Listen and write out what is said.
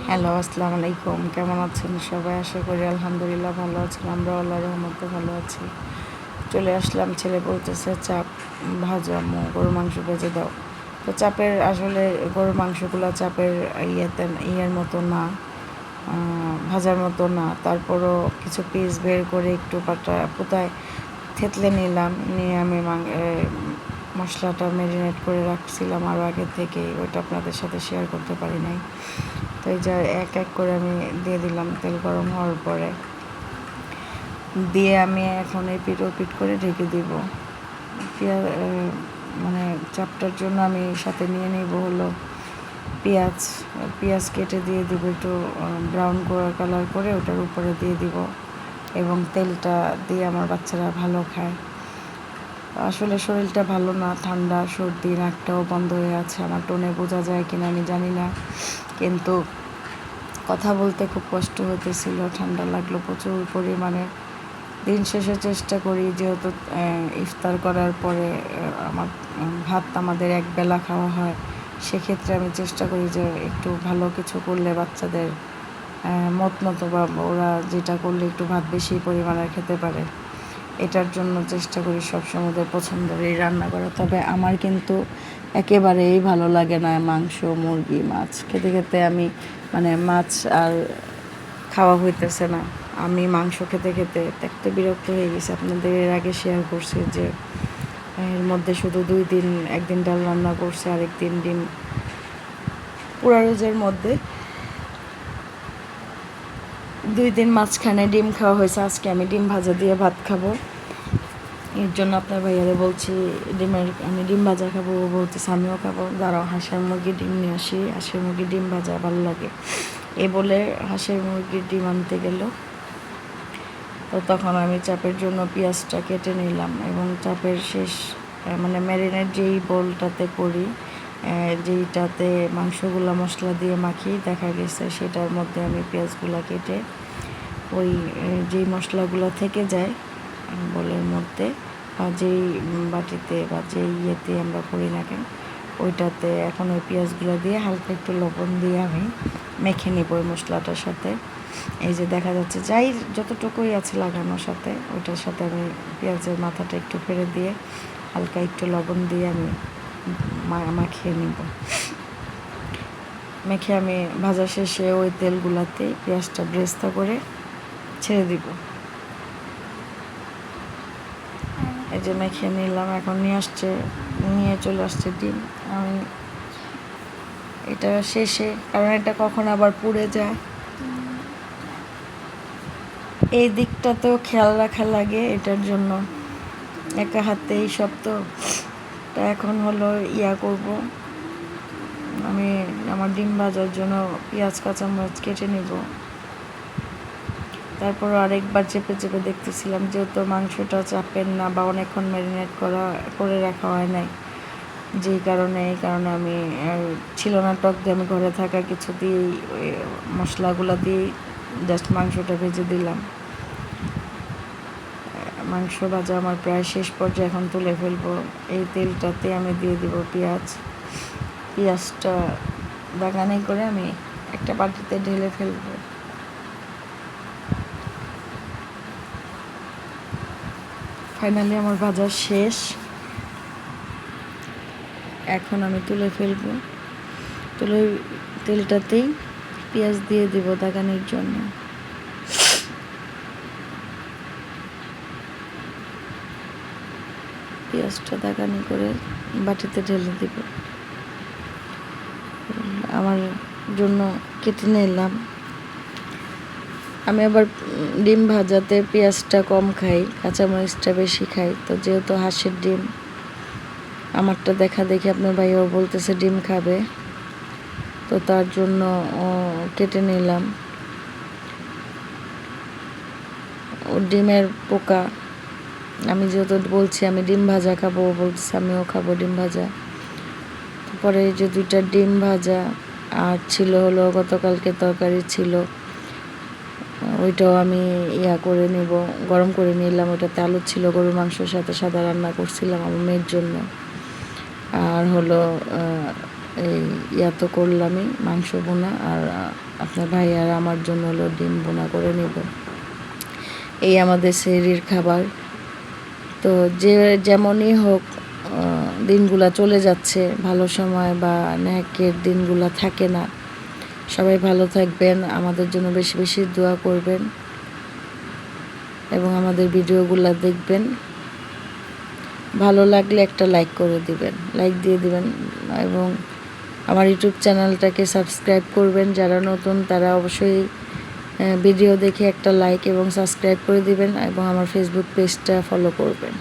Hello, আসসালামু আলাইকুম। কেমন আছেন সবাই? আশা করি আলহামদুলিল্লাহ ভালো আছেন। আমরা আল্লাহর রহমতে ভালো আছি। চলে আসলাম, ছেলে বলতেছে চাপ ভাজা, আম্মু গরুর মাংস ভেজে দাও। তো চাপের আসলে গরুর মাংসগুলো চাপের ইয়ের মতো না, ভাজার মতো না। তারপরও কিছু পিস বের করে একটু পুতায় থেতলে নিলাম, নিয়ে আমি মশলাটা ম্যারিনেট করে রাখছিলাম আরও আগে থেকেই, ওইটা আপনাদের সাথে শেয়ার করতে পারি নাই। তো এই যে এক এক করে আমি দিয়ে দিলাম তেল গরম হওয়ার পরে, দিয়ে আমি এখন এই পিট করে ঢেকে দিব। পেঁয়াজ মানে চাপটার জন্য আমি সাথে নিয়ে নিব হলো পেঁয়াজ কেটে দিয়ে দিব, একটু ব্রাউন কালার করে ওটার উপরে দিয়ে দিব, এবং তেলটা দিয়ে আমার বাচ্চারা ভালো খায়। আসলে শরীরটা ভালো না, ঠান্ডা সর্দি, নাকটাও বন্ধ হয়ে আছে। আমার টোনে বোঝা যায় কিনা আমি জানি না, কিন্তু কথা বলতে খুব কষ্ট হতেছিল, ঠান্ডা লাগলো প্রচুর পরিমাণে। দিন শেষে চেষ্টা করি, যেহেতু ইফতার করার পরে আমার ভাত আমাদের একবেলা খাওয়া হয়, সেক্ষেত্রে আমি চেষ্টা করি যে একটু ভালো কিছু করলে বাচ্চাদের মতো বা ওরা যেটা করলে একটু ভাত বেশি পরিমাণে খেতে পারে, এটার জন্য চেষ্টা করি সবসময় ওদের পছন্দের এই রান্না করা। তবে আমার কিন্তু একেবারেই ভালো লাগে না মাংস, মুরগি, মাছ খেতে খেতে আমি মাছ আর খাওয়া হইতেছে না। আমি মাংস খেতে খেতে একটা বিরক্ত হয়ে গেছি। আপনাদের এর আগে শেয়ার করছি যে এর মধ্যে শুধু 2 দিন, একদিন ডাল রান্না করছে, আরেকদিন ডিম। পুরা রোজের মধ্যে 2 দিন মাঝখানে ডিম খাওয়া হয়েছে। আজকে আমি ডিম ভাজা দিয়ে ভাত খাবো, এর জন্য আপনার ভাইয়ারে বলছি আমি ডিম ভাজা খাবো। ও বলতেছে আমিও খাবো, দাঁড়াও হাঁসের মুরগির ডিম নিয়ে আসি, হাঁসের মুরগির ডিম ভাজা ভালো লাগে। এ বলে হাঁসের মুরগির ডিম আনতে গেল। তো তখন আমি চাপের জন্য পেঁয়াজটা কেটে নিলাম, এবং চাপের শেষ ম্যারিনেট যেই বোলটাতে করি, যেইটাতে মাংসগুলো মশলা দিয়ে মাখি, দেখা গেছে সেটার মধ্যে আমি পেঁয়াজগুলো কেটে ওই যেই মশলাগুলো থেকে যায় বোলের মধ্যে, বা যেই বাটিতে বা যেই ইয়েতে আমরা করি না কেন, ওইটাতে এখন ওই পেঁয়াজগুলো দিয়ে হালকা একটু লবণ দিয়ে আমি মেখে নিব ওই মশলাটার সাথে। এই যে দেখা যাচ্ছে যাই যতটুকুই আছে লাগানোর সাথে, ওইটার সাথে আমি পেঁয়াজের মাথাটা একটু ফেলে দিয়ে হালকা একটু লবণ দিয়ে আমি মাখিয়ে নিব। মেখে আমি ভাজা শেষে ওই তেলগুলাতে পেঁয়াজটা ব্রেস্তা করে ছেড়ে দিব। এই যে মেখে নিলাম, এখন নিয়ে চলে আসছে ডিম। আমি এটা শেষে, কারণ এটা কখন আবার পুড়ে যায় এই দিকটাতেও খেয়াল রাখা লাগে, এটার জন্য একা হাতে এই সব তো। এখন হলো করব, আমি আমার ডিম ভাজার জন্য পেঁয়াজ কাঁচামরিচ কেটে নিব। তারপর আরেকবার চেপে চেপে দেখতেছিলাম, যেহেতু মাংসটা চাপের না বা অনেকক্ষণ ম্যারিনেট করে রাখা হয় নাই, এই কারণে আমি ছিল না টক দিয়ে, আমি ঘরে থাকা কিছু দিয়েই ওই মশলাগুলো দিয়েই জাস্ট মাংসটা ভেজে দিলাম। মাংস ভাজা আমার প্রায় শেষ পর্যায়ে, এখন তুলে ফেলবো। এই তেলটাতে আমি দিয়ে দিব পেঁয়াজটা দাগানি করে আমি একটা বাটিতে ঢেলে ফেলবো। ফাইনালি আমার ভাজা শেষ, এখন আমি তুলে ফেলবো। তেলটাতেই পেঁয়াজ দিয়ে দিব দাগানির জন্য। পেঁয়াজটা দাগানি করে বাটিতে ঢেলে দিব। আমার জন্য কেটে নিলাম। আমি আবার ডিম ভাজাতে পেঁয়াজটা কম খাই, কাঁচামরিচটা বেশি খাই। তো যেহেতু হাঁসের ডিম, আমারটা দেখা দেখি আপনার ভাইও বলতেছে ডিম খাবে, তো তার জন্য কেটে নিলাম। ও ডিমের পোকা, আমি যেহেতু বলছি আমি ডিম ভাজা খাবো, ও বলতেছে আমিও খাবো ডিম ভাজা। পরে এই যে 2টা ডিম ভাজা, আর ছিল হলো গতকালকে তরকারি ছিল, ওইটাও আমি করে নিব, গরম করে নিলাম। ওইটাতে আলু ছিল, গরুর মাংসের সাথে সাদা রান্না করছিলাম আমার মেয়ের জন্য। আর হলো এই ইয়া তো করলামই, মাংস বোনা, আর আপনার ভাই আর আমার জন্য হলো ডিম বোনা করে নেব। এই আমাদের সেহরির খাবার। তো যে যেমনই হোক দিনগুলা চলে যাচ্ছে, ভালো সময় বা ন্যাকের দিনগুলা থাকে না। সবাই ভালো থাকবেন, আমাদের জন্য বেশি বেশি দোয়া করবেন এবং আমাদের ভিডিওগুলো দেখবেন। ভালো লাগলে একটা লাইক করে দিবেন, লাইক দিয়ে দিবেন এবং আমার ইউটিউব চ্যানেলটাকে সাবস্ক্রাইব করবেন। যারা নতুন তারা অবশ্যই ভিডিও দেখে একটা লাইক এবং সাবস্ক্রাইব করে দিবেন এবং আমার ফেসবুক পেজটা ফলো করবেন।